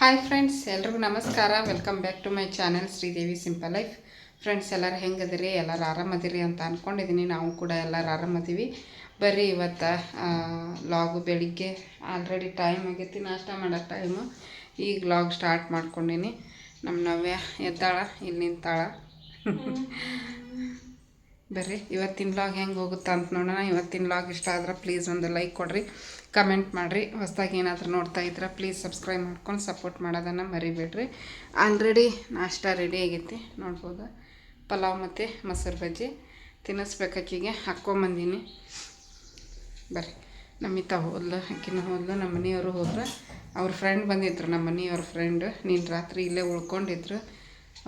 Hi friends, ಎಲ್ರಿಗೂ ನಮಸ್ಕಾರ. Welcome back to my channel Sridevi simple life. Friends, ಎಲ್ಲರೂ ಹೆಂಗದಿರಿ? ಎಲ್ಲರೂ ಆರಾಮದಿರಿ ಅಂತ ಅಂದ್ಕೊಂಡಿದ್ದೀನಿ. ನಾವು ಕೂಡ ಎಲ್ಲರೂ ಆರಾಮದೀವಿ. ಬರ್ರಿ, ಇವತ್ತು ಲಾಗು ಬೆಳಿಗ್ಗೆ ಆಲ್ರೆಡಿ ಟೈಮ್ ಆಗೈತಿ, ನಾಷ್ಟ ಮಾಡೋ ಟೈಮು. ಈಗ ಲಾಗ್ ಸ್ಟಾರ್ಟ್ ಮಾಡ್ಕೊಂಡೀನಿ. ನಮ್ಮ ನವ್ಯ ಎದ್ದಾಳ, ಇಲ್ಲಿ ನಿಂತಾಳ. ಬರ್ರಿ, ಇವತ್ತಿನ ಲಾಗ್ ಹೆಂಗೆ ಹೋಗುತ್ತಾ ಅಂತ ನೋಡೋಣ. ಇವತ್ತಿನ ಲಾಗ್ ಇಷ್ಟ ಆದ್ರೆ ಪ್ಲೀಸ್ ಒಂದು ಲೈಕ್ ಕೊಡಿರಿ, ಕಮೆಂಟ್ ಮಾಡಿರಿ. ಹೊಸದಾಗಿ ಏನಾದರೂ ನೋಡ್ತಾ ಇದ್ರೆ ಪ್ಲೀಸ್ ಸಬ್ಸ್ಕ್ರೈಬ್ ಮಾಡ್ಕೊಂಡು ಸಪೋರ್ಟ್ ಮಾಡೋದನ್ನು ಮರಿಬೇಡ್ರಿ. ಆಲ್ರೆಡಿ ನಾಷ್ಟ ರೆಡಿ ಆಗೈತಿ, ನೋಡ್ಬೋದು. ಪಲಾವ್ ಮತ್ತು ಮೊಸರು ಬಜ್ಜಿ ತಿನ್ನಿಸ್ಬೇಕಾಕಿಗೆ ಹಾಕ್ಕೊಂಬಂದೀನಿ. ಬರ್ರಿ, ನಮ್ಮಿತ ಹೋದ್ಲು, ಅಕ್ಕಿನ ಹೋದ್ಲು, ನಮ್ಮ ಮನೆಯವರು ಹೋದ್ರು. ಅವ್ರ ಫ್ರೆಂಡ್ ಬಂದಿದ್ರು, ನಮ್ಮ ಮನೆಯವ್ರ ಫ್ರೆಂಡ್. ನೀನು ರಾತ್ರಿ ಇಲ್ಲೇ ಉಳ್ಕೊಂಡಿದ್ರು.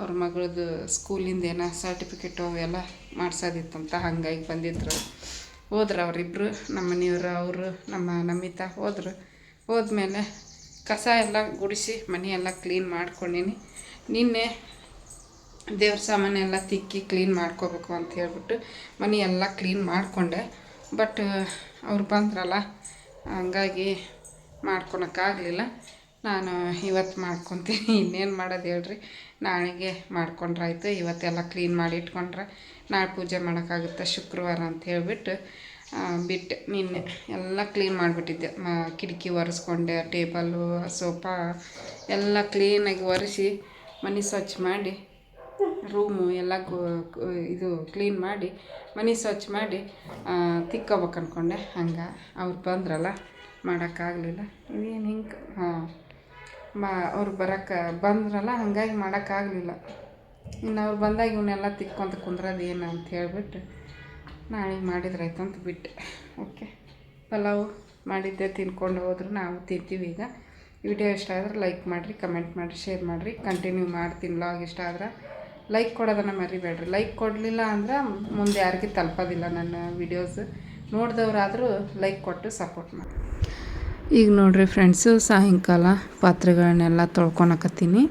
ಅವ್ರ ಮಗಳದು ಸ್ಕೂಲಿಂದ ಏನೋ ಸರ್ಟಿಫಿಕೇಟು ಅವೆಲ್ಲ ಮಾಡ್ಸೋದಿತ್ತಂತ, ಹಾಗಾಗಿ ಬಂದಿದ್ರು. ಹೋದ್ರು ಅವರಿಬ್ಬರು, ನಮ್ಮ ಮನೆಯವರು, ಅವರು ನಮ್ಮಿತ ಹೋದರು. ಹೋದ್ಮೇಲೆ ಕಸ ಎಲ್ಲ ಗುಡಿಸಿ ಮನೆಯೆಲ್ಲ ಕ್ಲೀನ್ ಮಾಡ್ಕೊಂಡೀನಿ. ನಿನ್ನೆ ದೇವ್ರ ಸಾಮಾನೆಲ್ಲ ತಿಕ್ಕಿ ಕ್ಲೀನ್ ಮಾಡ್ಕೋಬೇಕು ಅಂತ ಹೇಳ್ಬಿಟ್ಟು ಮನೆಯೆಲ್ಲ ಕ್ಲೀನ್ ಮಾಡಿಕೊಂಡೆ. ಬಟ್ ಅವ್ರು ಬಂದ್ರಲ್ಲ, ಹಂಗಾಗಿ ಮಾಡ್ಕೊಳಕ್ಕಾಗಲಿಲ್ಲ. ನಾನು ಇವತ್ತು ಮಾಡ್ಕೊತೀನಿ. ಇನ್ನೇನು ಮಾಡೋದು ಹೇಳ್ರಿ, ನಾಳೆಗೆ ಮಾಡ್ಕೊಂಡ್ರಾಯ್ತು. ಇವತ್ತೆಲ್ಲ ಕ್ಲೀನ್ ಮಾಡಿ ಇಟ್ಕೊಂಡ್ರೆ ನಾಳೆ ಪೂಜೆ ಮಾಡೋಕ್ಕಾಗುತ್ತೆ, ಶುಕ್ರವಾರ ಅಂತ ಹೇಳಿಬಿಟ್ಟು ಬಿಟ್ಟೆ. ನಿನ್ನೆ ಎಲ್ಲ ಕ್ಲೀನ್ ಮಾಡಿಬಿಟ್ಟಿದ್ದೆ. ಕಿಟಕಿ ಒರೆಸ್ಕೊಂಡೆ, ಟೇಬಲ್ಲು, ಸೋಫಾ ಎಲ್ಲ ಕ್ಲೀನಾಗಿ ಒರೆಸಿ ಮನೆ ಸ್ವಚ್ಛ ಮಾಡಿ, ರೂಮು ಎಲ್ಲ ಇದು ಕ್ಲೀನ್ ಮಾಡಿ ಮನೆ ಸ್ವಚ್ಛ ಮಾಡಿ ತಿಕ್ಕೋಬೇಕು ಅಂದ್ಕೊಂಡೆ. ಹಂಗೆ ಅವ್ರು ಬಂದ್ರಲ್ಲ, ಮಾಡೋಕ್ಕಾಗಲಿಲ್ಲ. ಇದೇನು ಹಿಂಗೆ ಅವ್ರು ಬಂದ್ರಲ್ಲ, ಹಾಗಾಗಿ ಮಾಡೋಕ್ಕಾಗಲಿಲ್ಲ. ಇನ್ನು ಅವ್ರು ಬಂದಾಗ ಇವನ್ನೆಲ್ಲ ತಿಕ್ಕೊಂತ ಕುಂದ್ರದು ಏನು ಅಂತ ಹೇಳ್ಬಿಟ್ಟು ನಾಳೆಗೆ ಮಾಡಿದ್ರಾಯ್ತು ಅಂತ ಬಿಟ್ಟೆ. ಓಕೆ, ಪಲಾವು ಮಾಡಿದ್ದೆ ತಿನ್ಕೊಂಡು ಹೋದ್ರು, ನಾವು ತಿಂತೀವಿ ಈಗ. ವಿಡಿಯೋ ಇಷ್ಟ ಆದ್ರೆ ಲೈಕ್ ಮಾಡಿರಿ, ಕಮೆಂಟ್ ಮಾಡಿರಿ, ಶೇರ್ ಮಾಡಿರಿ. ಕಂಟಿನ್ಯೂ ಮಾಡ್ತೀನಿ. ಲಾಗ್ ಇಷ್ಟ ಆದ್ರೆ ಲೈಕ್ ಕೊಡೋದನ್ನು ಮರಿಬೇಡ್ರಿ. ಲೈಕ್ ಕೊಡಲಿಲ್ಲ ಅಂದ್ರೆ ಮುಂದೆ ಯಾರಿಗೂ ತಲುಪೋದಿಲ್ಲ ನನ್ನ ವಿಡಿಯೋಸ್. ನೋಡಿದವರಾದರೂ ಲೈಕ್ ಕೊಟ್ಟು ಸಪೋರ್ಟ್ ಮಾಡಿ. ಈಗ ನೋಡಿರಿ ಫ್ರೆಂಡ್ಸು, ಸಾಯಂಕಾಲ ಪಾತ್ರೆಗಳನ್ನೆಲ್ಲ ತೊಳ್ಕೊಳಕತ್ತೀನಿ.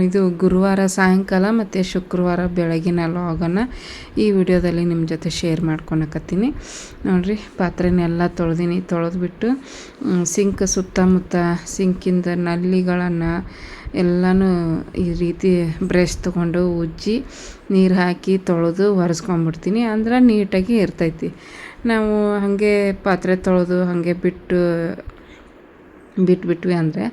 ಇದು ಗುರುವಾರ ಸಾಯಂಕಾಲ ಮತ್ತು ಶುಕ್ರವಾರ ಬೆಳಗಿನ ಲಾಗನ್ನು ಈ ವಿಡಿಯೋದಲ್ಲಿ ನಿಮ್ಮ ಜೊತೆ ಶೇರ್ ಮಾಡ್ಕೊಳಕತ್ತೀನಿ. ನೋಡಿರಿ, ಪಾತ್ರೆನೆಲ್ಲ ತೊಳೆದ್ಬಿಟ್ಟು ಸಿಂಕ್ ಸುತ್ತಮುತ್ತ ಸಿಂಕಿಂದ ನಲ್ಲಿಗಳನ್ನು ಎಲ್ಲನೂ ಈ ರೀತಿ ಬ್ರಷ್ ತೊಗೊಂಡು ಉಜ್ಜಿ ನೀರು ಹಾಕಿ ತೊಳೆದು ಒರೆಸ್ಕೊಂಬಿಡ್ತೀನಿ. ಅಂದ್ರೆ ನೀಟಾಗಿ ಇರ್ತೈತಿ. ನಾವು ಹಾಗೆ ಪಾತ್ರೆ ತೊಳೆದು ಹಾಗೆ ಬಿಟ್ಬಿಟ್ವಿ ಅಂದರೆ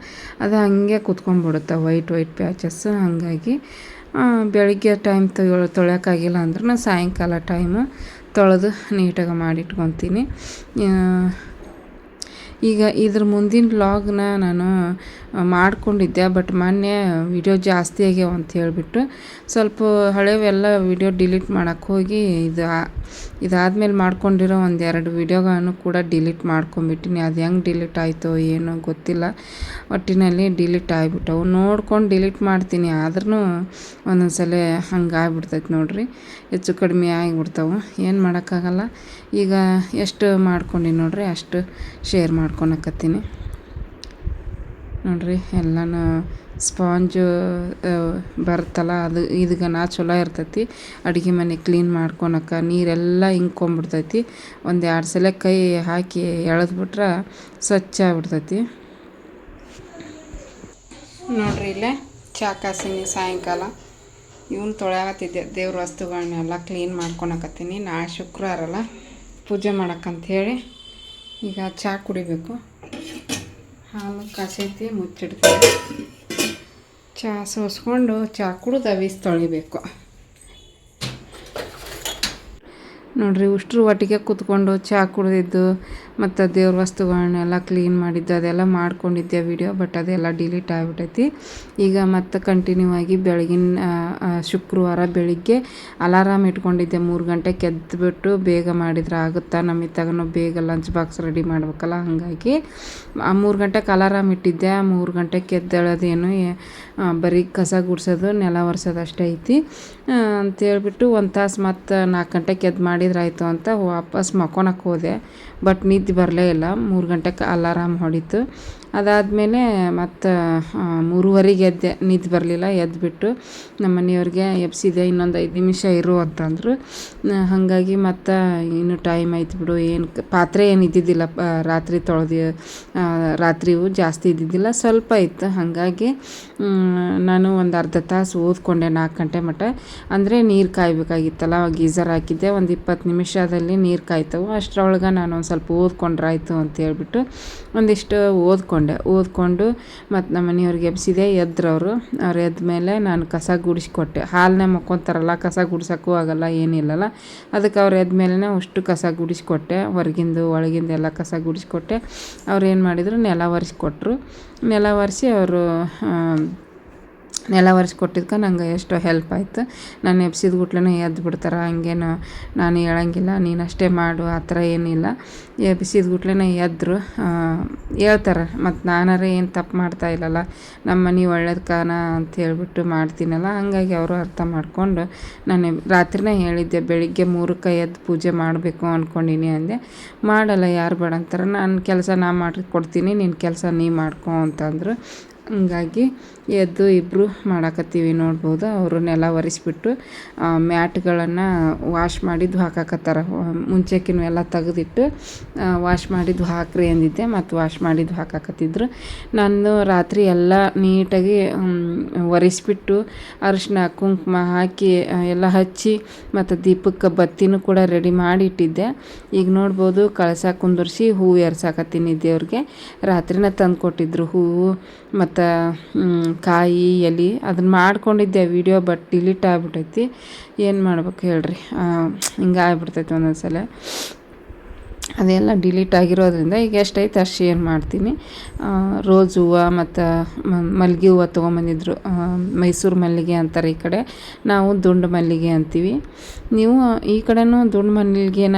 ಅದು ಹಾಗೆ ಕುತ್ಕೊಂಡ್ಬಿಡುತ್ತೆ, ವೈಟ್ ಪ್ಯಾಚಸ್ಸು. ಹಾಗಾಗಿ ಬೆಳಗ್ಗೆ ಟೈಮ್ ತೊಳೆಯೋಕ್ಕಾಗಿಲ್ಲ ಅಂದ್ರೆ ನಾನು ಸಾಯಂಕಾಲ ಟೈಮು ತೊಳೆದು ನೀಟಾಗಿ ಮಾಡಿಟ್ಕೊತೀನಿ. ಈಗ ಇದ್ರ ಮುಂದಿನ ವ್ಲಾಗ್ನ ನಾನು ಮಾಡ್ಕೊಂಡಿದ್ದೆ, ಬಟ್ ಮೊನ್ನೆ ವಿಡಿಯೋ ಜಾಸ್ತಿ ಆಗ್ಯಾವ ಅಂತ ಹೇಳಿಬಿಟ್ಟು ಸ್ವಲ್ಪ ಹಳೆವೆಲ್ಲ ವಿಡಿಯೋ ಡಿಲೀಟ್ ಮಾಡೋಕ್ಕೆ ಹೋಗಿ ಇದಾದ್ಮೇಲೆ ಮಾಡ್ಕೊಂಡಿರೋ ಒಂದೆರಡು ವಿಡಿಯೋಗಳನ್ನು ಕೂಡ ಡಿಲೀಟ್ ಮಾಡ್ಕೊಂಬಿಟ್ಟಿನಿ. ಅದು ಹೆಂಗೆ ಡಿಲೀಟ್ ಆಯಿತೋ ಏನೋ ಗೊತ್ತಿಲ್ಲ, ಒಟ್ಟಿನಲ್ಲಿ ಡಿಲೀಟ್ ಆಗಿಬಿಟ್ಟವು. ನೋಡ್ಕೊಂಡು ಡಿಲೀಟ್ ಮಾಡ್ತೀನಿ, ಆದ್ರೂ ಒಂದೊಂದು ಸಲ ಹಂಗೆ ಆಗ್ಬಿಡ್ತೈತೆ ನೋಡಿರಿ, ಹೆಚ್ಚು ಕಡಿಮೆ ಆಗಿಬಿಡ್ತಾವೆ. ಏನು ಮಾಡೋಕ್ಕಾಗಲ್ಲ. ಈಗ ಎಷ್ಟು ಮಾಡ್ಕೊಂಡು ನೋಡಿರಿ ಅಷ್ಟು ಶೇರ್ ಮಾಡ್ಕೊಳಕತ್ತೀನಿ. ನೋಡಿರಿ, ಎಲ್ಲನೂ ಸ್ಪಾಂಜು ಬರುತ್ತಲ್ಲ, ಅದು ಇದಗನ ಚಲೋ ಇರ್ತೈತಿ. ಅಡುಗೆ ಮನೆ ಕ್ಲೀನ್ ಮಾಡ್ಕೊಳಕ್ಕೆ ನೀರೆಲ್ಲ ಇಂಕೊಂಬಿಡ್ತೈತಿ. ಒಂದು 2 ಸಲ ಕೈ ಹಾಕಿ ಎಳೆದ್ಬಿಟ್ರೆ ಸ್ವಚ್ಛ ಆಗ್ಬಿಡ್ತೈತಿ. ನೋಡಿರಿ, ಇಲ್ಲೇ ಚಾ ಕಾಸಿನಿ ಸಾಯಂಕಾಲ. ಇವನು ತೊಳೆಯಕತ್ತಿದ್ದೆ, ದೇವ್ರ ವಸ್ತುಗಳನ್ನೆಲ್ಲ ಕ್ಲೀನ್ ಮಾಡ್ಕೊಳಕತ್ತೀನಿ. ನಾಳೆ ಶುಕ್ರವಾರ ಅಲ್ಲ, ಪೂಜೆ ಮಾಡೋಕ್ಕಂಥೇಳಿ ಈಗ ಚಾ ಕುಡಿಬೇಕು. ಹಾಲು ಕಾಸೈತಿ, ಮುಚ್ಚಿಡ್ತೀವಿ. ಚಾ ಸೋಸ್ಕೊಂಡು ಚಾ ಕುಡಿದು ಅವಿಸ್ ತೊಳಿಬೇಕು. ನೋಡಿರಿ, ಉಷ್ಟ್ರು ಒಟ್ಟಿಗೆ ಕೂತ್ಕೊಂಡು ಚಾ ಕುಡಿದಿದ್ದು ಮತ್ತು ದೇವ್ರ ವಸ್ತುಗಳನ್ನೆಲ್ಲ ಕ್ಲೀನ್ ಮಾಡಿದ್ದು ಅದೆಲ್ಲ ಮಾಡ್ಕೊಂಡಿದ್ದೆ ವಿಡಿಯೋ. ಬಟ್ ಅದೆಲ್ಲ ಡಿಲೀಟ್ ಆಗಿಬಿಟ್ಟೈತಿ. ಈಗ ಮತ್ತೆ ಕಂಟಿನ್ಯೂ ಆಗಿ ಬೆಳಗಿನ ಶುಕ್ರವಾರ ಬೆಳಿಗ್ಗೆ ಅಲಾರಾಮ್ ಇಟ್ಕೊಂಡಿದ್ದೆ. 3 ಗಂಟೆಗೆ ಎದ್ದುಬಿಟ್ಟು ಬೇಗ ಮಾಡಿದ್ರೆ ಆಗುತ್ತಾ, ನಮ್ಮಿತ್ತಾಗನೂ ಬೇಗ ಲಂಚ್ ಬಾಕ್ಸ್ ರೆಡಿ ಮಾಡ್ಬೇಕಲ್ಲ. ಹಾಗಾಗಿ 3 ಗಂಟೆಗೆ ಅಲಾರಾಮ್ ಇಟ್ಟಿದ್ದೆ. 3 ಗಂಟೆಗೆ ಎದ್ದೇಳೋದೇನು, ಬರೀ ಕಸ ಗುಡಿಸೋದು, ನೆಲ ಒರೆಸೋದು ಅಷ್ಟೇ ಐತಿ ಅಂತೇಳ್ಬಿಟ್ಟು 1 ತಾಸು ಮತ್ತು 4 ಗಂಟೆಗೆ ಎದ್ದು ಮಾಡಿದ್ರಾಯ್ತು ಅಂತ ವಾಪಸ್ ಮಕ್ಕೊಳಕ್ಕೆ ಹೋದೆ. ಬಟ್ ನಿದ್ದೆ ಬರಲೇ ಇಲ್ಲ. 3 ಗಂಟೆಗೆ ಅಲಾರಾಮ್ ಹೊಡಿತು. ಅದಾದಮೇಲೆ ಮತ್ತು 3:30ಗೆ ಎದ್ದೆ, ನಿದ್ದೆ ಬರಲಿಲ್ಲ. ಎದ್ದುಬಿಟ್ಟು ನಮ್ಮ ಮನೆಯವ್ರಿಗೆ ಎಬ್ಸಿದೆ, ಇನ್ನೊಂದು 5 ನಿಮಿಷ ಇರು ಅಂತಂದರು. ಹಾಗಾಗಿ ಮತ್ತು ಇನ್ನೂ ಟೈಮ್ ಆಯ್ತು ಬಿಡು, ಏನು ಪಾತ್ರೆ ಏನು ಇದ್ದಿದ್ದಿಲ್ಲ, ರಾತ್ರಿ ರಾತ್ರಿಯೂ ಜಾಸ್ತಿ ಇದ್ದಿದ್ದಿಲ್ಲ, ಸ್ವಲ್ಪ ಇತ್ತು. ಹಾಗಾಗಿ ನಾನು ಒಂದು ಅರ್ಧ ತಾಸು ಓದ್ಕೊಂಡೆ, 4 ಗಂಟೆ ಮಟ್ಟ. ಅಂದರೆ ನೀರು ಕಾಯಬೇಕಾಗಿತ್ತಲ್ಲ, ಗೀಝರ್ ಹಾಕಿದ್ದೆ, ಒಂದು 20 ನಿಮಿಷದಲ್ಲಿ ನೀರು ಕಾಯ್ತವು. ಅಷ್ಟರೊಳಗೆ ನಾನು ಒಂದು ಸ್ವಲ್ಪ ಓದ್ಕೊಂಡ್ರಾಯ್ತು ಅಂತ ಹೇಳ್ಬಿಟ್ಟು ಒಂದಿಷ್ಟು ಓದ್ಕೊಂಡು ಮತ್ತು ನಮ್ಮ ಮನೆಯವ್ರಿಗೆ ಎಬ್ಸಿದೆ. ಅವ್ರು ಎದ್ದ ಮೇಲೆ ನಾನು ಕಸ ಗುಡಿಸ್ಕೊಟ್ಟೆ. ಹಾಲನ್ನೇ ಮಕ್ಕೊತಾರಲ್ಲ, ಕಸ ಗುಡ್ಸೋಕ್ಕೂ ಆಗಲ್ಲ, ಏನಿಲ್ಲಲ್ಲ. ಅದಕ್ಕೆ ಅವ್ರು ಎದ್ದ ಮೇಲೇ ಅಷ್ಟು ಕಸ ಗುಡಿಸ್ಕೊಟ್ಟೆ, ಹೊರಗಿಂದು ಒಳಗಿಂದ ಎಲ್ಲ ಕಸ ಗುಡಿಸ್ಕೊಟ್ಟೆ. ಅವ್ರು ಏನು ಮಾಡಿದರು, ನೆಲ ಒರೆಸ್ಕೊಟ್ರು. ನೆಲ ಒರೆಸಿ ಅವರು ನೆಲ ಒರೆಸ್ಕೊಟ್ಟಿದ್ಕೆ ನಂಗೆ ಎಷ್ಟೋ ಹೆಲ್ಪ್ ಆಯಿತು. ನಾನು ಎಬ್ಸಿದ ಗುಟ್ಲೇ ಎದ್ದು ಬಿಡ್ತಾರೆ, ಹಂಗೇನು ನಾನು ಹೇಳಂಗಿಲ್ಲ, ನೀನು ಅಷ್ಟೇ ಮಾಡು ಆ ಥರ ಏನಿಲ್ಲ. ಎಬ್ಸಿದ ಗುಟ್ಲೇ ಎದ್ದರು, ಹೇಳ್ತಾರೆ. ಮತ್ತು ನಾನಾರೆ ಏನು ತಪ್ಪು ಮಾಡ್ತಾ ಇಲ್ಲಲ್ಲ, ನಮ್ಮ ಮನೆ ಒಳ್ಳೇದಕ್ಕಾನ ಅಂತ ಹೇಳ್ಬಿಟ್ಟು ಮಾಡ್ತೀನಲ್ಲ. ಹಂಗಾಗಿ ಅವರು ಅರ್ಥ ಮಾಡಿಕೊಂಡು, ನಾನು ರಾತ್ರಿನೇ ಹೇಳಿದ್ದೆ, ಬೆಳಿಗ್ಗೆ 3ಕ್ಕೆ ಎದ್ದು ಪೂಜೆ ಮಾಡಬೇಕು ಅಂದ್ಕೊಂಡೀನಿ ಅಂದೆ. ಮಾಡಲ್ಲ, ಯಾರು ಬೇಡ ಅಂತಾರೆ, ನನ್ನ ಕೆಲಸ ನಾನು ಮಾಡಿಕೊಡ್ತೀನಿ, ನಿನ್ನ ಕೆಲಸ ನೀ ಮಾಡ್ಕೊ ಅಂತಂದರು. ಹಂಗಾಗಿ ಎದ್ದು ಇಬ್ಬರು ಮಾಡಾಕತ್ತೀವಿ. ನೋಡ್ಬೋದು, ಅವರು ನೆಲ ಒರೆಸ್ಬಿಟ್ಟು ಮ್ಯಾಟ್ಗಳನ್ನು ವಾಶ್ ಮಾಡಿದ್ದು ಹಾಕಾಕತ್ತಾರ. ಮುಂಚೆಕಿನೂ ಎಲ್ಲ ತೆಗೆದಿಟ್ಟು ವಾಶ್ ಮಾಡಿದ್ದು ಹಾಕ್ರಿ ಅಂದಿದ್ದೆ, ಮತ್ತು ವಾಶ್ ಮಾಡಿದ್ದು ಹಾಕಾಕತ್ತಿದ್ರು. ನಾನು ರಾತ್ರಿ ಎಲ್ಲ ನೀಟಾಗಿ ಒರೆಸ್ಬಿಟ್ಟು ಅರಿಶಿನ ಕುಂಕುಮ ಹಾಕಿ ಎಲ್ಲ ಹಚ್ಚಿ ಮತ್ತು ದೀಪಕ್ಕೆ ಬತ್ತಿನೂ ಕೂಡ ರೆಡಿ ಮಾಡಿ ಇಟ್ಟಿದ್ದೆ. ಈಗ ನೋಡ್ಬೋದು, ಕಳಸ ಕುಂದರ್ಸಿ ಹೂವು ಏರ್ಸಾಕತ್ತೀನಿ ದೇವ್ರಿಗೆ. ರಾತ್ರಿನ ತಂದು ಕೊಟ್ಟಿದ್ರು ಹೂವು ಮತ್ತು ಕಾಯಿ ಎಲೆ. ಅದನ್ನು ಮಾಡ್ಕೊಂಡಿದ್ದೆ ವಿಡಿಯೋ, ಬಟ್ ಡಿಲೀಟ್ ಆಗಿಬಿಟ್ಟೈತಿ. ಏನು ಮಾಡ್ಬೇಕು ಹೇಳ್ರಿ, ಹಿಂಗೆ ಆಗ್ಬಿಡ್ತೈತಿ ಒಂದೊಂದು ಸಲ. ಅದೆಲ್ಲ ಡಿಲೀಟ್ ಆಗಿರೋದ್ರಿಂದ ಈಗ ಎಷ್ಟೈತೆ ಅಷ್ಟು ಶೇರ್ ಮಾಡ್ತೀನಿ. ರೋಸ್ ಹೂವು ಮತ್ತು ಮಲ್ಲಿಗೆ ಹೂವು ತೊಗೊಂಬಂದಿದ್ರು. ಮೈಸೂರು ಮಲ್ಲಿಗೆ ಅಂತಾರೆ ಈ ಕಡೆ, ನಾವು ದುಂಡು ಮಲ್ಲಿಗೆ ಅಂತೀವಿ. ನೀವು ಈ ಕಡೆನೂ ದುಂಡು ಮಲ್ಲಿಗೆನ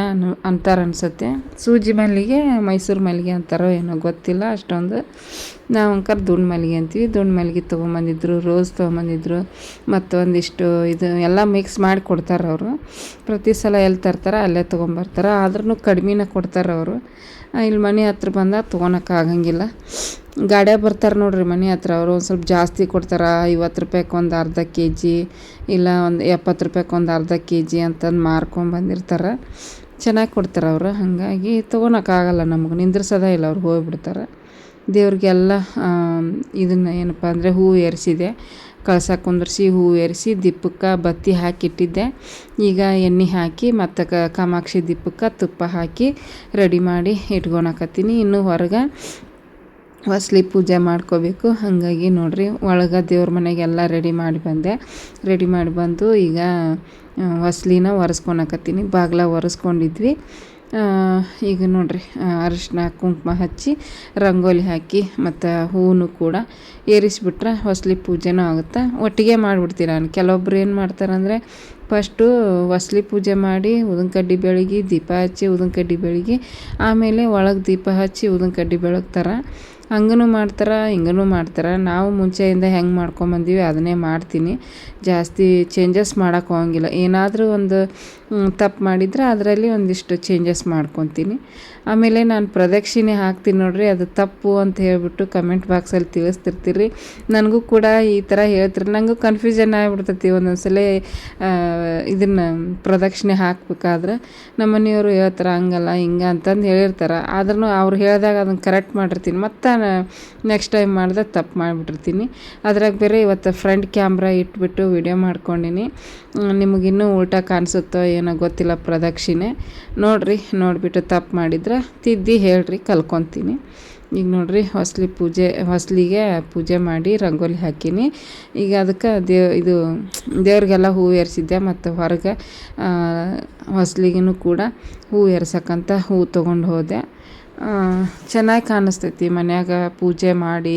ಅಂತಾರೆ ಅನಿಸುತ್ತೆ. ಸೂಜಿ ಮಲ್ಲಿಗೆ ಮೈಸೂರು ಮಲ್ಲಿಗೆ ಅಂತಾರೋ ಏನೋ ಗೊತ್ತಿಲ್ಲ ಅಷ್ಟೊಂದು. ನಾವು ಅಂಕರ್ ದುಂಡು ಮಲ್ಲಿಗೆ ಅಂತೀವಿ. ದುಂಡು ಮಲ್ಲಿಗೆ ತೊಗೊಂಬಂದಿದ್ರು, ರೋಸ್ ತೊಗೊಂಬಂದಿದ್ರು, ಮತ್ತು ಒಂದಿಷ್ಟು ಇದು ಎಲ್ಲ ಮಿಕ್ಸ್ ಮಾಡಿ ಕೊಡ್ತಾರೆ ಅವರು. ಪ್ರತಿ ಸಲ ಎಲ್ಲಿ ತರ್ತಾರೆ ಅಲ್ಲೇ ತೊಗೊಂಬರ್ತಾರೆ, ಆದ್ರೂ ಕಡಿಮೆನ ಕೊಡ್ತಾರೆ ಅವರು. ಇಲ್ಲಿ ಮನೆ ಹತ್ರ ಬಂದಾಗ ತೊಗೊಳಕ್ಕಾಗಂಗಿಲ್ಲ. ಗಾಡ್ಯಾಗ ಬರ್ತಾರೆ ನೋಡ್ರಿ ಮನೆ ಹತ್ರ, ಅವರು ಒಂದು ಸ್ವಲ್ಪ ಜಾಸ್ತಿ ಕೊಡ್ತಾರೆ. 50 ರೂಪಾಯ್ಗೆ ಒಂದು ಅರ್ಧ kg, ಇಲ್ಲ ಒಂದು 70 ರೂಪಾಯ್ಗೆ ಒಂದು ಅರ್ಧ kg ಅಂತಂದು ಮಾರ್ಕೊಂಬಂದಿರ್ತಾರೆ. ಚೆನ್ನಾಗಿ ಕೊಡ್ತಾರೆ ಅವರು. ಹಾಗಾಗಿ ತೊಗೊಳಕ್ಕಾಗಲ್ಲ, ನಮಗೆ ನಿಂದ್ರಿಸೋದೇ ಇಲ್ಲ, ಅವ್ರು ಹೋಗ್ಬಿಡ್ತಾರೆ. ದೇವ್ರಿಗೆಲ್ಲ ಇದನ್ನು ಏನಪ್ಪ ಅಂದರೆ ಹೂವು ಏರಿಸಿದೆ, ಕಳಸ ಕುಂದರ್ಸಿ ಹೂವು ಏರಿಸಿ ದೀಪಕ್ಕೆ ಬತ್ತಿ ಹಾಕಿಟ್ಟಿದ್ದೆ. ಈಗ ಎಣ್ಣೆ ಹಾಕಿ ಮತ್ತು ಕಾಮಾಕ್ಷಿ ದೀಪಕ್ಕೆ ತುಪ್ಪ ಹಾಕಿ ರೆಡಿ ಮಾಡಿ ಇಟ್ಕೊಳಕತ್ತೀನಿ. ಇನ್ನು ಹೊರಗೆ ಹೊಸ್ಲಿ ಪೂಜೆ ಮಾಡ್ಕೋಬೇಕು. ಹಾಗಾಗಿ ನೋಡಿರಿ, ಒಳಗೆ ದೇವ್ರ ಮನೆಗೆಲ್ಲ ರೆಡಿ ಮಾಡಿ ಬಂದು ಈಗ ಹೊಸ್ಲಿನ ಒರೆಸ್ಕೊಳಕತ್ತೀನಿ. ಬಾಗಿಲ ಒರೆಸ್ಕೊಂಡಿದ್ವಿ. ಈಗ ನೋಡಿರಿ, ಅರಿಶಿನ ಕುಂಕುಮ ಹಚ್ಚಿ ರಂಗೋಲಿ ಹಾಕಿ ಮತ್ತು ಹೂವು ಕೂಡ ಏರಿಸಿಬಿಟ್ರೆ ಹೊಸ್ಲಿ ಪೂಜೆನೂ ಆಗುತ್ತೆ. ಒಟ್ಟಿಗೆ ಮಾಡಿಬಿಡ್ತೀನಿ ನಾನು. ಕೆಲವೊಬ್ರು ಏನು ಮಾಡ್ತಾರಂದರೆ, ಫಸ್ಟು ಹೊಸ್ಲಿ ಪೂಜೆ ಮಾಡಿ ಉದಿನ ಕಡ್ಡಿ ಬೆಳಗಿ ದೀಪ ಹಚ್ಚಿ ಉದಿನ ಕಡ್ಡಿ ಬೆಳಗಿ ಆಮೇಲೆ ಒಳಗೆ ದೀಪ ಹಚ್ಚಿ ಉದಿನ ಕಡ್ಡಿ ಬೆಳಗ್ತಾರೆ. ಹಂಗೂ ಮಾಡ್ತಾರೆ, ಹಿಂಗೂ ಮಾಡ್ತಾರೆ. ನಾವು ಮುಂಚೆಯಿಂದ ಹೆಂಗೆ ಮಾಡ್ಕೊಂಬಂದೀವಿ ಅದನ್ನೇ ಮಾಡ್ತೀನಿ. ಜಾಸ್ತಿ ಚೇಂಜಸ್ ಮಾಡೋಕ್ಕೆ ಹೋಗಂಗಿಲ್ಲ. ಏನಾದರೂ ಒಂದು ತಪ್ಪು ಮಾಡಿದರೆ ಅದರಲ್ಲಿ ಒಂದಿಷ್ಟು ಚೇಂಜಸ್ ಮಾಡ್ಕೊತೀನಿ. ಆಮೇಲೆ ನಾನು ಪ್ರದಕ್ಷಿಣೆ ಹಾಕ್ತೀನಿ ನೋಡ್ರಿ, ಅದು ತಪ್ಪು ಅಂತ ಹೇಳ್ಬಿಟ್ಟು ಕಮೆಂಟ್ ಬಾಕ್ಸಲ್ಲಿ ತಿಳಿಸ್ತಿರ್ತೀರಿ. ನನಗೂ ಕೂಡ ಈ ಥರ ಹೇಳ್ತೀರಿ, ನನಗೂ ಕನ್ಫ್ಯೂಷನ್ ಆಗಿಬಿಡ್ತೈತಿ ಒಂದೊಂದು ಸಲ. ಇದನ್ನು ಪ್ರದಕ್ಷಿಣೆ ಹಾಕ್ಬೇಕಾದ್ರೆ ನಮ್ಮ ಮನೆಯವರು ಹೇಳ್ತಾರೆ, ಹಂಗಲ್ಲ ಹಿಂಗೆ ಅಂತಂದು ಹೇಳಿರ್ತಾರೆ. ಆದ್ರೂ ಅವ್ರು ಹೇಳಿದಾಗ ಅದನ್ನು ಕರೆಕ್ಟ್ ಮಾಡಿರ್ತೀನಿ, ಮತ್ತು ನೆಕ್ಸ್ಟ್ ಟೈಮ್ ಮಾಡಿದ್ರೆ ತಪ್ಪು ಮಾಡಿಬಿಟ್ಟಿರ್ತೀನಿ. ಅದ್ರಾಗ ಬೇರೆ ಇವತ್ತು ಫ್ರಂಟ್ ಕ್ಯಾಮ್ರಾ ಇಟ್ಬಿಟ್ಟು ವಿಡಿಯೋ ಮಾಡ್ಕೊಂಡಿನಿ. ನಿಮಗಿನ್ನೂ ಉಲ್ಟಾ ಕಾಣಿಸುತ್ತೋ ಏನೋ ಗೊತ್ತಿಲ್ಲ ಪ್ರದಕ್ಷಿಣೆ. ನೋಡಿಬಿಟ್ಟು ತಪ್ಪು ಮಾಡಿದ್ರೆ ತಿದ್ದಿ ಹೇಳ್ರಿ, ಕಲ್ಕೊತೀನಿ. ಈಗ ನೋಡಿರಿ, ಹೊಸ್ಲಿಗೆ ಪೂಜೆ ಮಾಡಿ ರಂಗೋಲಿ ಹಾಕೀನಿ. ಈಗ ಅದಕ್ಕೆ ದೇವ್ರಿಗೆಲ್ಲ ಹೂವು ಏರಿಸಿದ್ದೆ, ಮತ್ತು ಹೊರಗೆ ಹೊಸ್ಲಿಗೂ ಕೂಡ ಹೂವು ಏರ್ಸಕ್ಕಂತ ಹೂವು ತೊಗೊಂಡು ಹೋದೆ. ಚೆನ್ನಾಗಿ ಕಾಣಿಸ್ತೈತಿ ಮನ್ಯಾಗ ಪೂಜೆ ಮಾಡಿ.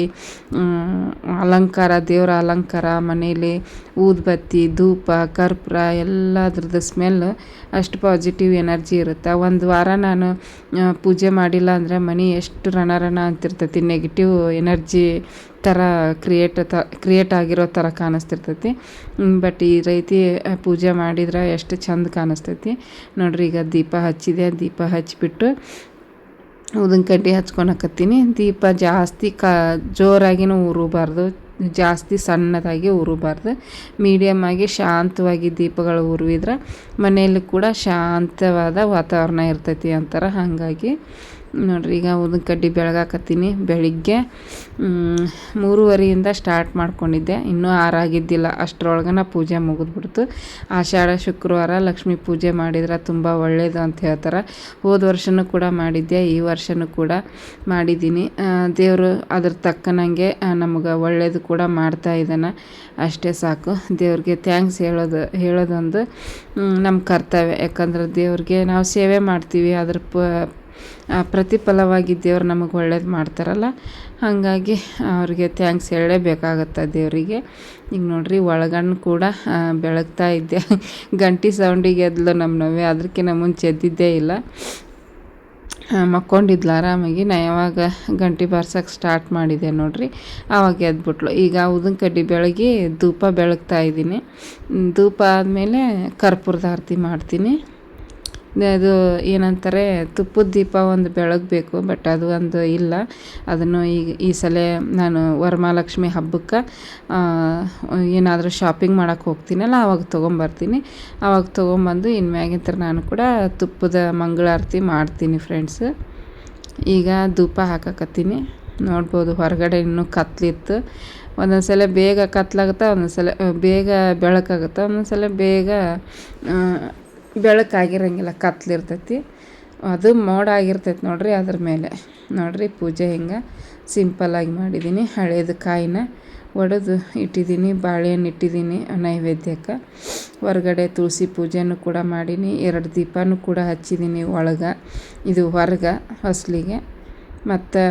ಅಲಂಕಾರ, ದೇವರ ಅಲಂಕಾರ, ಮನೇಲಿ ಊದುಬತ್ತಿ ಧೂಪ ಕರ್ಪೂರ ಎಲ್ಲದ್ರದ್ದು ಸ್ಮೆಲ್ ಅಷ್ಟು ಪಾಸಿಟಿವ್ ಎನರ್ಜಿ ಇರುತ್ತೆ. ಒಂದು ವಾರ ನಾನು ಪೂಜೆ ಮಾಡಿಲ್ಲ ಅಂದರೆ ಮನೆ ಎಷ್ಟು ರಣ ಅಂತಿರ್ತೈತಿ, ನೆಗೆಟಿವ್ ಎನರ್ಜಿ ಥರ ಕ್ರಿಯೇಟ್ ಆಗಿರೋ ಥರ ಕಾಣಿಸ್ತಿರ್ತೈತಿ. ಬಟ್ ಈ ರೀತಿ ಪೂಜೆ ಮಾಡಿದ್ರೆ ಎಷ್ಟು ಚಂದ ಕಾಣಿಸ್ತೈತಿ ನೋಡ್ರಿ. ಈಗ ದೀಪ ಹಚ್ಚಿದೆ, ದೀಪ ಹಚ್ಚಿಬಿಟ್ಟು ಊದಿನ ಕಡ್ಡಿ ಹಚ್ಕೊಳಕತ್ತೀನಿ. ದೀಪ ಜಾಸ್ತಿ ಜೋರಾಗಿನೂ ಉರಬಾರ್ದು, ಜಾಸ್ತಿ ಸಣ್ಣದಾಗಿ ಉರಬಾರ್ದು, ಮೀಡಿಯಮ್ ಆಗಿ ಶಾಂತವಾಗಿ ದೀಪಗಳು ಉರಿದ್ರೆ ಮನೆಯಲ್ಲಿ ಕೂಡ ಶಾಂತವಾದ ವಾತಾವರಣ ಇರ್ತೈತಿ ಅಂತಾರೆ. ಹಾಗಾಗಿ ನೋಡಿರಿ, ಈಗ ಊದಿನ ಕಡ್ಡಿ ಬೆಳಗಾಕತ್ತೀನಿ. ಬೆಳಿಗ್ಗೆ 3:30 ಸ್ಟಾರ್ಟ್ ಮಾಡ್ಕೊಂಡಿದ್ದೆ, ಇನ್ನೂ 6 ಆಗಿದ್ದಿಲ್ಲ. ಅಷ್ಟರೊಳಗನ ಪೂಜೆ ಮುಗಿದ್ಬಿಡ್ತು. ಆಷಾಢ ಶುಕ್ರವಾರ ಲಕ್ಷ್ಮೀ ಪೂಜೆ ಮಾಡಿದ್ರೆ ತುಂಬ ಒಳ್ಳೆಯದು ಅಂತ ಹೇಳ್ತಾರೆ. ಹೋದ ವರ್ಷವೂ ಕೂಡ ಮಾಡಿದ್ದೆ, ಈ ವರ್ಷವೂ ಕೂಡ ಮಾಡಿದ್ದೀನಿ. ದೇವರು ಅದ್ರ ತಕ್ಕನಂಗೆ ನಮಗೆ ಒಳ್ಳೆಯದು ಕೂಡ ಮಾಡ್ತಾ ಇದ್ದಾನೆ, ಅಷ್ಟೇ ಸಾಕು. ದೇವ್ರಿಗೆ ಥ್ಯಾಂಕ್ಸ್ ಹೇಳೋದೊಂದು ನಮ್ಮ ಕರ್ತವ್ಯ. ಯಾಕಂದ್ರೆ ದೇವ್ರಿಗೆ ನಾವು ಸೇವೆ ಮಾಡ್ತೀವಿ, ಅದ್ರ ಪ್ರತಿಫಲವಾಗಿ ದೇವ್ರು ನಮಗೆ ಒಳ್ಳೇದು ಮಾಡ್ತಾರಲ್ಲ, ಹಾಗಾಗಿ ಅವ್ರಿಗೆ ಥ್ಯಾಂಕ್ಸ್ ಹೇಳಲೇಬೇಕಾಗತ್ತೆ ದೇವರಿಗೆ. ಈಗ ನೋಡಿರಿ, ಒಳಗಣ್ಣು ಕೂಡ ಬೆಳಗ್ತಾ ಇದ್ದೆ. ಗಂಟೆ ಸೌಂಡಿಗೆ ಎದ್ಲು ನಮ್ಮ ನವ್ವೆ, ಅದಕ್ಕಿಂತ ಮುಂಚೆ ಎದ್ದಿದ್ದೇ ಇಲ್ಲ. ಮಕ್ಕೊಂಡಿದ್ಲು ಆರಾಮಾಗಿ. ನಾ ಯಾವಾಗ ಗಂಟೆ ಬಾರ್ಸೋಕೆ ಸ್ಟಾರ್ಟ್ ಮಾಡಿದೆ ನೋಡಿರಿ, ಆವಾಗ ಎದ್ಬಿಟ್ಲು. ಈಗ ಊದಿನ ಕಡ್ಡಿ ಬೆಳಗಿ ಧೂಪ ಬೆಳಗ್ತಾ ಇದ್ದೀನಿ. ಧೂಪ ಆದಮೇಲೆ ಕರ್ಪೂರದ ಆರತಿ ಮಾಡ್ತೀನಿ. ಅದು ಏನಂತಾರೆ, ತುಪ್ಪದ ದೀಪ ಒಂದು ಬೆಳಗಬೇಕು, ಬಟ್ ಅದು ಒಂದು ಇಲ್ಲ. ಅದನ್ನು ಈ ಸಲ ನಾನು ವರಮಹಾಲಕ್ಷ್ಮಿ ಹಬ್ಬಕ್ಕೆ ಏನಾದರೂ ಶಾಪಿಂಗ್ ಮಾಡೋಕ್ಕೆ ಹೋಗ್ತೀನಲ್ಲ, ಆವಾಗ ತೊಗೊಂಬರ್ತೀನಿ. ಆವಾಗ ತೊಗೊಂಬಂದು ಇನ್ಮ್ಯಾಗಿಂತ ನಾನು ಕೂಡ ತುಪ್ಪದ ಮಂಗಳಾರತಿ ಮಾಡ್ತೀನಿ ಫ್ರೆಂಡ್ಸ್. ಈಗ ಧೂಪ ಹಾಕಕತ್ತೀನಿ. ನೋಡ್ಬೋದು, ಹೊರಗಡೆ ಇನ್ನೂ ಕತ್ಲಿತ್ತು. ಒಂದೊಂದು ಸಲ ಬೇಗ ಕತ್ಲಾಗುತ್ತೆ, ಒಂದೊಂದು ಸಲ ಬೇಗ ಬೆಳಕಾಗುತ್ತೆ, ಒಂದೊಂದು ಸಲ ಬೇಗ ಬೆಳಕಾಗಿರಂಗಿಲ್ಲ, ಕತ್ಲಿರ್ತೈತಿ. ಅದು ಮೋಡ ಆಗಿರ್ತೈತಿ ನೋಡಿರಿ. ಅದ್ರ ಮೇಲೆ ನೋಡಿರಿ ಪೂಜೆ ಹಿಂಗೆ ಸಿಂಪಲ್ಲಾಗಿ ಮಾಡಿದ್ದೀನಿ. ಹಳೇದು ಕಾಯಿನ ಒಡೆದು ಇಟ್ಟಿದ್ದೀನಿ, ಬಾಳೆಹಣ್ಣು ಇಟ್ಟಿದ್ದೀನಿ ನೈವೇದ್ಯಕ್ಕೆ. ಹೊರಗಡೆ ತುಳಸಿ ಪೂಜೆನೂ ಕೂಡ ಮಾಡೀನಿ, 2 ದೀಪನೂ ಕೂಡ ಹಚ್ಚಿದ್ದೀನಿ ಒಳಗೆ, ಇದು ಹೊರಗೆ ಹೊಸ್ಲಿಗೆ. ಮತ್ತು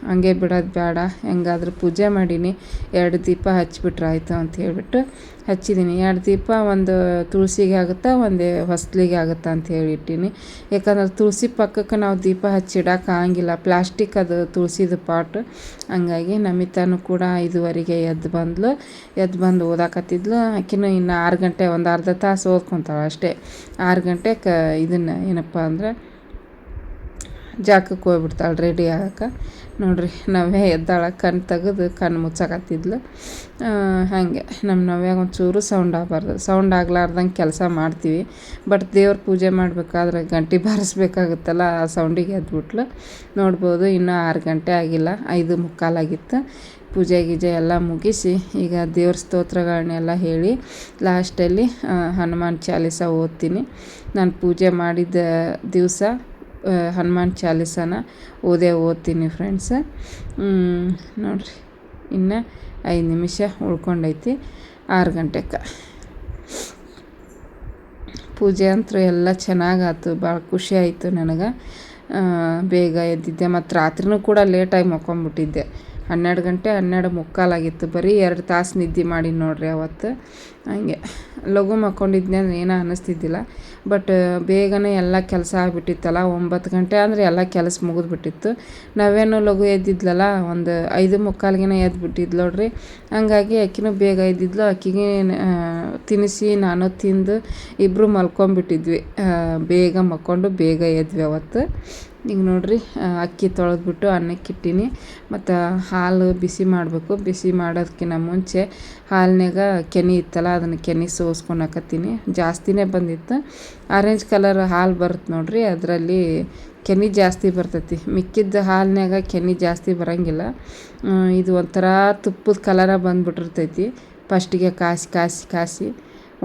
ಹಂಗೆ ಬಿಡೋದು ಬೇಡ, ಹೆಂಗಾದ್ರೂ ಪೂಜೆ ಮಾಡೀನಿ, 2 ದೀಪ ಹಚ್ಚಿಬಿಟ್ರೆ ಆಯಿತು ಅಂತ ಹೇಳ್ಬಿಟ್ಟು ಹಚ್ಚಿದ್ದೀನಿ. 2 ದೀಪ, ಒಂದು ತುಳಸಿಗೆ ಆಗುತ್ತೆ, ಒಂದು ಹೊಸ್ಲಿಗೆ ಆಗುತ್ತೆ ಅಂತ ಹೇಳಿಟ್ಟಿನಿ. ಯಾಕಂದ್ರೆ ತುಳಸಿ ಪಕ್ಕಕ್ಕೆ ನಾವು ದೀಪ ಹಚ್ಚಿಡೋಕೆ ಆಗಂಗಿಲ್ಲ, ಪ್ಲಾಸ್ಟಿಕ್ ಅದು ತುಳಸಿದು ಪಾಟು. ಹಂಗಾಗಿ ನಮಿತಾನು ಕೂಡ 5:15 ಎದ್ದು ಬಂದು ಓದಾಕತ್ತಿದ್ಲು. ಆಕಿನೂ ಇನ್ನು 6 ಗಂಟೆ, ಒಂದು ಅರ್ಧ ತಾಸು ಓದ್ಕೊತಾಳೆ ಅಷ್ಟೇ. 6 ಗಂಟೆಗೆ ಇದನ್ನು ಏನಪ್ಪ ಅಂದ್ರೆ ಜಾಕಕ್ಕೆ ಹೋಗ್ಬಿಡ್ತಾಳೆ ರೆಡಿ ಆಗಕ್ಕೆ. ನೋಡಿರಿ, ನವ್ಯ ಎದ್ದಾಳ, ಕಣ್ಣು ತೆಗೆದು ಕಣ್ಣು ಮುಚ್ಚಾಕತ್ತಿದ್ಲು. ಹಾಗೆ ನಮ್ಮ ನವ್ಯಾಗ ಒಂಚೂರು ಸೌಂಡ್ ಆಗಬಾರ್ದು. ಸೌಂಡ್ ಆಗ್ಲಾರ್ದಂಗೆ ಕೆಲಸ ಮಾಡ್ತೀವಿ, ಬಟ್ ದೇವ್ರ ಪೂಜೆ ಮಾಡಬೇಕಾದ್ರೆ ಗಂಟೆ ಬಾರಿಸ್ಬೇಕಾಗುತ್ತಲ್ಲ, ಆ ಸೌಂಡಿಗೆ ಎದ್ಬಿಟ್ಲು. ನೋಡ್ಬೋದು, ಇನ್ನೂ 6 ಗಂಟೆ ಆಗಿಲ್ಲ, 5:45 ಆಗಿತ್ತು. ಪೂಜೆ ಗೀಜೆ ಎಲ್ಲ ಮುಗಿಸಿ ಈಗ ದೇವ್ರ ಸ್ತೋತ್ರಗಳನ್ನೆಲ್ಲ ಹೇಳಿ ಲಾಸ್ಟಲ್ಲಿ ಹನುಮಾನ್ ಚಾಲೀಸ ಓದ್ತೀನಿ. ನಾನು ಪೂಜೆ ಮಾಡಿದ ದಿವಸ ಹನುಮಾನ್ ಚಾಲೀಸನ ಓದ್ತೀನಿ ಫ್ರೆಂಡ್ಸ್. ನೋಡಿರಿ, ಇನ್ನು 5 ನಿಮಿಷ ಉಳ್ಕೊಂಡೈತಿ 6 ಗಂಟೆಗೆ. ಪೂಜೆ ಅಂತೂ ಎಲ್ಲ ಚೆನ್ನಾಗಾಯ್ತು, ಭಾಳ ಖುಷಿ ಆಯಿತು ನನಗೆ. ಬೇಗ ಎದ್ದಿದ್ದೆ, ಮತ್ತು ರಾತ್ರಿನೂ ಕೂಡ ಲೇಟಾಗಿ ಮಕ್ಕೊಂಬಿಟ್ಟಿದ್ದೆ. 12 ಗಂಟೆ 12:45 ಆಗಿತ್ತು. ಬರೀ 2 ತಾಸು ನಿದ್ದೆ ಮಾಡಿ ನೋಡ್ರಿ ಅವತ್ತು. ಹಂಗೆ ಲಘು ಮಕ್ಕೊಂಡಿದ್ದೆ ಅಂದ್ರೆ ಏನೂ ಅನ್ನಿಸ್ತಿದ್ದಿಲ್ಲ, ಬಟ್ ಬೇಗನೆ ಎಲ್ಲ ಕೆಲಸ ಆಗಿಬಿಟ್ಟಿತ್ತಲ್ಲ. 9 ಗಂಟೆ ಅಂದರೆ ಎಲ್ಲ ಕೆಲಸ ಮುಗಿದ್ಬಿಟ್ಟಿತ್ತು. ನಾವೇನೋ ಲಘು ಎದ್ದಿದ್ಲಲ್ಲ, ಒಂದು 5:45 ಎದ್ಬಿಟ್ಟಿದ್ಲು ನೋಡ್ರಿ. ಹಂಗಾಗಿ ಆಕಿನೂ ಬೇಗ ಎದ್ದಿದ್ಲು. ಆಕಿಗೆ ತಿನ್ನಿಸಿ ನಾನು ತಿಂದು ಇಬ್ಬರು ಮಲ್ಕೊಂಬಿಟ್ಟಿದ್ವಿ. ಬೇಗ ಮಕ್ಕೊಂಡು ಬೇಗ ಎದ್ವಿ ಅವತ್ತು. ಈಗ ನೋಡಿರಿ, ಅಕ್ಕಿ ತೊಳೆದ್ಬಿಟ್ಟು ಅನ್ನಕ್ಕೆ ಇಟ್ಟೀನಿ. ಮತ್ತು ಹಾಲು ಬಿಸಿ ಮಾಡಬೇಕು. ಬಿಸಿ ಮಾಡೋದಕ್ಕಿಂತ ಮುಂಚೆ ಹಾಲಿನಾಗ ಕೆನೆ ಇತ್ತಲ್ಲ, ಅದನ್ನು ಕೆನೆ ಸೋಸ್ಕೊಳಕತ್ತೀನಿ. ಜಾಸ್ತಿನೇ ಬಂದಿತ್ತು. ಆರೆಂಜ್ ಕಲರ್ ಹಾಲು ಬರುತ್ತೆ ನೋಡಿರಿ, ಅದರಲ್ಲಿ ಕೆನೆ ಜಾಸ್ತಿ ಬರ್ತೈತಿ. ಮಿಕ್ಕಿದ್ದ ಹಾಲಿನಾಗ ಕೆನೆ ಜಾಸ್ತಿ ಬರೋಂಗಿಲ್ಲ. ಇದು ಒಂಥರ ತುಪ್ಪದ ಕಲರ ಬಂದುಬಿಟ್ಟಿರ್ತೈತಿ. ಫಸ್ಟಿಗೆ ಕಾಸಿ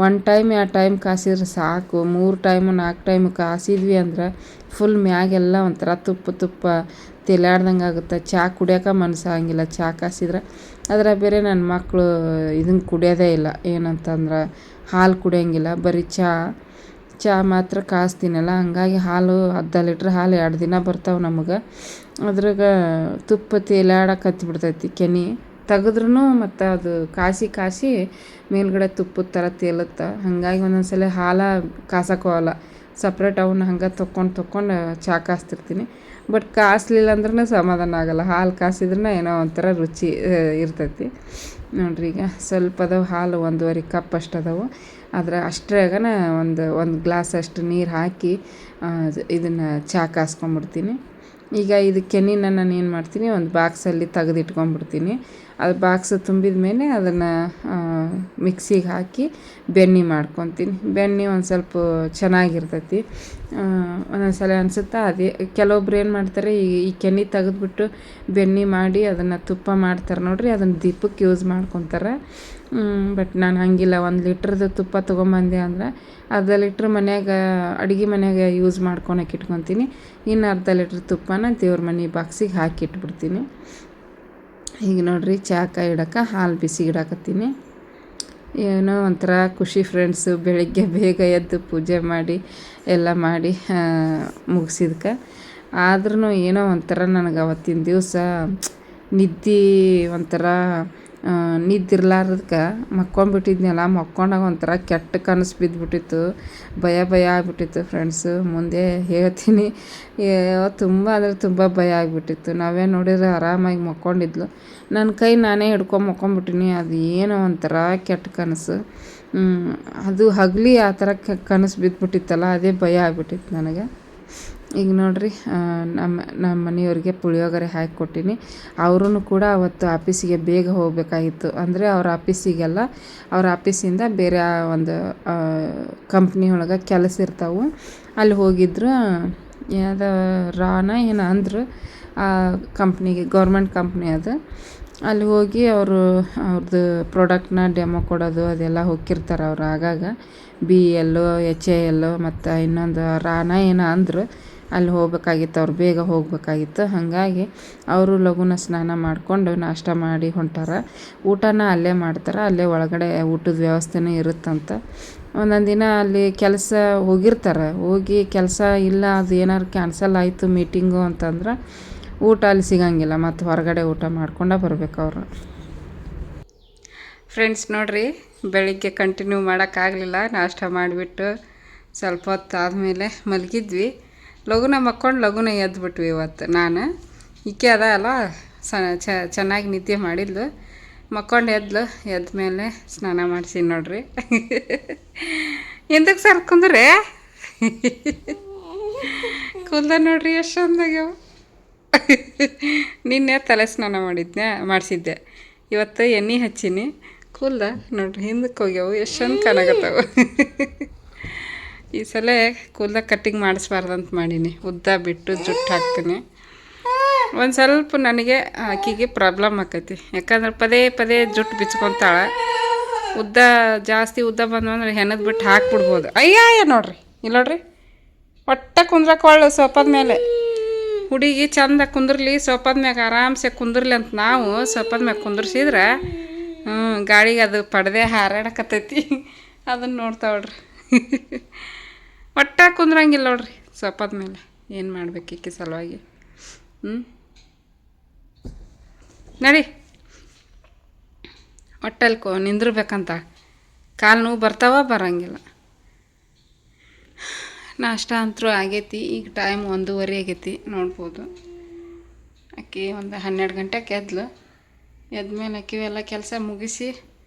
1 ಟೈಮ್ 2 ಟೈಮ್ ಕಾಸಿದ್ರೆ ಸಾಕು. 3 ಟೈಮು 4 ಟೈಮು ಕಾಸಿದ್ವಿ ಅಂದ್ರೆ ಫುಲ್ ಮ್ಯಾಗೆಲ್ಲ ಒಂಥರ ತುಪ್ಪ ತೆಲಾಡ್ದಂಗೆ ಆಗುತ್ತೆ. ಚಹಾ ಕುಡಿಯೋಕೆ ಮನಸ್ಸಾಗಂಗಿಲ್ಲ ಚಹಾ ಕಾಸಿದ್ರೆ. ಅದ್ರ ಬೇರೆ ನನ್ನ ಮಕ್ಕಳು ಇದನ್ನು ಕುಡಿಯೋದೇ ಇಲ್ಲ, ಏನಂತಂದ್ರೆ ಹಾಲು ಕುಡಿಯೋಂಗಿಲ್ಲ, ಬರೀ ಚಹಾ ಮಾತ್ರ ಕಾಸ್ತೀನಲ್ಲ. ಹಂಗಾಗಿ ಹಾಲು 1/2 ಲೀಟ್ರ್ ಹಾಲು 2 ದಿನ ಬರ್ತಾವೆ ನಮಗೆ. ಅದ್ರಾಗ ತುಪ್ಪ ತೇಲಾಡಕತ್ಬಿಡ್ತೈತಿ. ಕೆನೆ ತೆಗೆದ್ರೂ ಮತ್ತು ಅದು ಕಾಸಿ ಮೇಲ್ಗಡೆ ತುಪ್ಪದ ಥರ ತೇಲುತ್ತೆ. ಹಾಗಾಗಿ ಒಂದೊಂದು ಸಲ ಹಾಲು ಕಾಸಕ್ಕೆ ಹೋಗಲ್ಲ, ಸಪ್ರೇಟ್ ಅವನ್ನ ಹಂಗೆ ತೊಗೊಂಡು ಚಹಾ ಕಾಸ್ತಿರ್ತೀನಿ. ಬಟ್ ಕಾಸಲಿಲ್ಲ ಅಂದ್ರೂ ಸಮಾಧಾನ ಆಗೋಲ್ಲ. ಹಾಲು ಕಾಸಿದ್ರೂ ಏನೋ ಒಂಥರ ರುಚಿ ಇರ್ತೈತಿ. ನೋಡಿರಿ, ಈಗ ಸ್ವಲ್ಪ ಅದಾವೆ ಹಾಲು, 1.5 ಕಪ್ ಅಷ್ಟು ಅದಾವೆ. ಅಷ್ಟರಾಗನ ಒಂದು ಗ್ಲಾಸ್ ಅಷ್ಟು ನೀರು ಹಾಕಿ ಇದನ್ನು ಚಹಾ ಕಾಸ್ಕೊಂಬಿಡ್ತೀನಿ. ಈಗ ಇದು ಕೆನೆನ ನಾನು ಏನು ಮಾಡ್ತೀನಿ, ಒಂದು ಬಾಕ್ಸಲ್ಲಿ ತೆಗೆದಿಟ್ಕೊಂಡ್ಬಿಡ್ತೀನಿ. ಅದು ಬಾಕ್ಸ್ ತುಂಬಿದ ಮೇಲೆ ಅದನ್ನು ಮಿಕ್ಸಿಗೆ ಹಾಕಿ ಬೆಣ್ಣೆ ಮಾಡ್ಕೊತೀನಿ. ಬೆಣ್ಣೆ ಒಂದು ಸ್ವಲ್ಪ ಚೆನ್ನಾಗಿರ್ತೈತಿ. ಒಂದೊಂದು ಸಲ ಅನಿಸುತ್ತಾ ಅದೇ ಕೆಲವೊಬ್ರು ಏನು ಮಾಡ್ತಾರೆ, ಈ ಕೆನೆ ತೆಗೆದ್ಬಿಟ್ಟು ಬೆಣ್ಣೆ ಮಾಡಿ ಅದನ್ನು ತುಪ್ಪ ಮಾಡ್ತಾರೆ ನೋಡಿರಿ, ಅದನ್ನು ದೀಪಕ್ಕೆ ಯೂಸ್ ಮಾಡ್ಕೊತಾರೆ. ಬಟ್ ನಾನು ಹಾಗಿಲ್ಲ. 1 ಲೀಟ್ರದ್ದು ತುಪ್ಪ ತೊಗೊಂಬಂದೆ ಅಂದ್ರೆ ಅರ್ಧ ಲೀಟ್ರ್ ಮನ್ಯಾಗ ಅಡುಗೆ ಮನ್ಯಾಗ ಯೂಸ್ ಮಾಡ್ಕೊಳಕ್ಕೆ ಇಟ್ಕೊತೀನಿ. ಇನ್ನು ಅರ್ಧ ಲೀಟ್ರ್ ತುಪ್ಪನ ದೇವ್ರ ಮನೆ ಬಾಕ್ಸಿಗೆ ಹಾಕಿ ಇಟ್ಬಿಡ್ತೀನಿ. ಈಗ ನೋಡಿರಿ ಚಹಾ ಇಡೋಕೆ ಹಾಲು ಬಿಸಿ ಇಡಾಕತ್ತೀನಿ. ಏನೋ ಒಂಥರ ಖುಷಿ ಫ್ರೆಂಡ್ಸು. ಬೆಳಗ್ಗೆ ಬೇಗ ಎದ್ದು ಪೂಜೆ ಮಾಡಿ ಎಲ್ಲ ಮಾಡಿ ಮುಗಿಸಿದ್ಕೆ. ಆದ್ರೂ ಏನೋ ಒಂಥರ ನನಗೆ ಅವತ್ತಿನ ದಿವಸ ನಿದ್ದೆ ಒಂಥರ ನಿದ್ದಿರ್ಲಾರ್ದಕ್ಕೆ ಮಕ್ಕೊಂಡ್ಬಿಟ್ಟಿದ್ನಲ್ಲ. ಮಕ್ಕೊಂಡಾಗ ಒಂಥರ ಕೆಟ್ಟ ಕನಸು ಬಿದ್ದುಬಿಟ್ಟಿತ್ತು. ಭಯ ಆಗಿಬಿಟ್ಟಿತ್ತು ಫ್ರೆಂಡ್ಸು. ಮುಂದೆ ಹೇಳ್ತೀನಿ, ತುಂಬ ಅಂದರೆ ತುಂಬ ಭಯ ಆಗಿಬಿಟ್ಟಿತ್ತು. ನಾವೇ ನೋಡಿದ್ರೆ ಆರಾಮಾಗಿ ಮಕ್ಕೊಂಡಿದ್ಲು. ನನ್ನ ಕೈ ನಾನೇ ಹಿಡ್ಕೊಂಡು ಮಕ್ಕೊಂಬಿಟ್ಟಿನಿ. ಅದು ಏನೋ ಒಂಥರ ಕೆಟ್ಟ ಕನಸು. ಅದು ಹಗಲಿ ಆ ಥರ ಕನಸು ಬಿದ್ದುಬಿಟ್ಟಿತ್ತಲ್ಲ, ಅದೇ ಭಯ ಆಗಿಬಿಟ್ಟಿತ್ತು ನನಗೆ. ಈಗ ನೋಡಿರಿ ನಮ್ಮ ಮನೆಯವ್ರಿಗೆ ಪುಳಿಯೋಗರೆ ಹಾಕಿ ಕೊಟ್ಟೀನಿ. ಅವರೂ ಕೂಡ ಅವತ್ತು ಆಫೀಸಿಗೆ ಬೇಗ ಹೋಗಬೇಕಾಗಿತ್ತು. ಅಂದರೆ ಅವ್ರ ಆಫೀಸಿಗೆಲ್ಲ, ಅವ್ರ ಆಫೀಸಿಂದ ಬೇರೆ ಒಂದು ಕಂಪ್ನಿ ಒಳಗೆ ಕೆಲಸ ಇರ್ತಾವೆ. ಅಲ್ಲಿ ಹೋಗಿದ್ರು. ಯಾವುದೋ ರಾನ ಏನೋ ಅಂದರು ಆ ಕಂಪ್ನಿಗೆ, ಗೌರ್ಮೆಂಟ್ ಕಂಪ್ನಿ ಅದು. ಅಲ್ಲಿ ಹೋಗಿ ಅವ್ರದ್ದು ಪ್ರಾಡಕ್ಟ್ನ ಡೆಮೋ ಕೊಡೋದು ಅದೆಲ್ಲ ಹೋಗಿರ್ತಾರೆ ಅವ್ರು ಆಗಾಗ. BL HAL ಮತ್ತು ಇನ್ನೊಂದು ರಾನ ಏನೋ ಅಂದರು. ಅಲ್ಲಿ ಹೋಗ್ಬೇಕಾಗಿತ್ತು, ಅವ್ರು ಬೇಗ ಹೋಗಬೇಕಾಗಿತ್ತು. ಹಾಗಾಗಿ ಅವರು ಲಘುನ ಸ್ನಾನ ಮಾಡಿಕೊಂಡು ನಾಷ್ಟ ಮಾಡಿ ಹೊಂಟಾರ. ಊಟನ ಅಲ್ಲೇ ಮಾಡ್ತಾರೆ. ಅಲ್ಲೇ ಒಳಗಡೆ ಊಟದ ವ್ಯವಸ್ಥೆನೂ ಇರುತ್ತಂತ. ಒಂದೊಂದು ದಿನ ಅಲ್ಲಿ ಕೆಲಸ ಹೋಗಿರ್ತಾರೆ. ಹೋಗಿ ಕೆಲಸ ಇಲ್ಲ, ಅದು ಏನಾದ್ರು ಕ್ಯಾನ್ಸಲ್ ಆಯಿತು ಮೀಟಿಂಗು ಅಂತಂದ್ರೆ ಊಟ ಅಲ್ಲಿ ಸಿಗೋಂಗಿಲ್ಲ. ಮತ್ತು ಹೊರಗಡೆ ಊಟ ಮಾಡ್ಕೊಂಡೇ ಬರ್ಬೇಕು ಅವರು. ಫ್ರೆಂಡ್ಸ್ ನೋಡಿರಿ, ಬೆಳಿಗ್ಗೆ ಕಂಟಿನ್ಯೂ ಮಾಡೋಕ್ಕಾಗಲಿಲ್ಲ. ನಾಷ್ಟ ಮಾಡಿಬಿಟ್ಟು ಸ್ವಲ್ಪ ಹೊತ್ತು ಆದಮೇಲೆ ಮಲಗಿದ್ವಿ. ಲಘುನ ಮಕ್ಕೊಂಡು ಲಘುನ ಎದ್ಬಿಟ್ವಿ ಇವತ್ತು. ನಾನು ಈಕೆ ಅದ ಅಲ್ಲ ಚೆನ್ನಾಗಿ ನಿದ್ದೆ ಮಾಡಿದ್ಲು. ಮಕ್ಕೊಂಡು ಎದ್ದ ಮೇಲೆ ಸ್ನಾನ ಮಾಡಿಸಿ ನೋಡ್ರಿ. ಎಂದಕ್ಕೆ ಸರ್ ಕುಂದ್ರೆ ಕೂದಲ ನೋಡ್ರಿ ಎಷ್ಟು ಚಂದಾಗ್ಯಾವ. ನಿನ್ನೆ ತಲೆ ಸ್ನಾನ ಮಾಡಿಸಿದ್ದೆ. ಇವತ್ತು ಎಣ್ಣೆ ಹಚ್ಚೀನಿ. ಕೂದಲ ನೋಡ್ರಿ ಹಿಂದಕ್ಕೆ ಹೋಗ್ಯಾವು, ಎಷ್ಟು ಚಂದ ಕಾಣಕತ್ತಾವ. ಈ ಸಲ ಕೂದಲ ಕಟ್ಟಿಂಗ್ ಮಾಡಿಸ್ಬಾರ್ದಂತ ಮಾಡೀನಿ. ಉದ್ದ ಬಿಟ್ಟು ಜುಟ್ಟು ಹಾಕ್ತೀನಿ. ಒಂದು ಸ್ವಲ್ಪ ನನಗೆ ಆಕಿಗೆ ಪ್ರಾಬ್ಲಮ್ ಆಕೈತಿ. ಯಾಕಂದ್ರೆ ಪದೇ ಜುಟ್ಟು ಬಿಚ್ಕೊತಾಳೆ. ಜಾಸ್ತಿ ಉದ್ದ ಬಂದು ಅಂದ್ರೆ ಹೆಣದ ಬಿಟ್ಟು ಹಾಕ್ಬಿಡ್ಬೋದು. ಅಯ್ಯ ನೋಡ್ರಿ, ಇಲ್ಲ ನೋಡ್ರಿ, ಒಟ್ಟ ಕುಂದ್ರಕ್ಕೆ ಒಳ್ಳೆ ಸೋಫಾದ ಮೇಲೆ. ಹುಡುಗಿ ಚಂದ ಕುಂದ್ರಲಿ ಸೋಫಾದ ಮ್ಯಾಗ, ಆರಾಮ್ಸೆ ಕುಂದ್ರಲಿ ಅಂತ ನಾವು ಸೋಫಾದ ಮ್ಯಾಗ ಕುಂದ್ರಿಸಿದ್ರೆ ಗಾಳಿಗೆ ಅದು ಪಡೆದೇ ಹಾರಾಡಕತ್ತೈತಿ. ಅದನ್ನು ನೋಡ್ತಾವ್ರಿ. ಒಟ್ಟ ಕುಂದ್ರಂಗಿಲ್ಲ ನೋಡ್ರಿ ಸೋಫಾದ ಮೇಲೆ. ಏನು ಮಾಡ್ಬೇಕು ಈಕಿ ಸಲುವಾಗಿ? ನಡಿ, ಒಟ್ಟಲ್ಲಿ ನಿಂದಿರ್ಬೇಕಂತ. ಕಾಲು ನೋವು ಬರಂಗಿಲ್ಲ. ನಾಷ್ಟ ಅಂತೂ ಆಗೈತಿ. ಈಗ ಟೈಮ್ 1:30 ಆಗೈತಿ ನೋಡ್ಬೋದು. ಆಕೆ ಒಂದು 12 ಗಂಟೆಗೆ ಎದ್ಮೇಲೆ ಆಕಿವೆಲ್ಲ ಕೆಲಸ ಮುಗಿಸಿ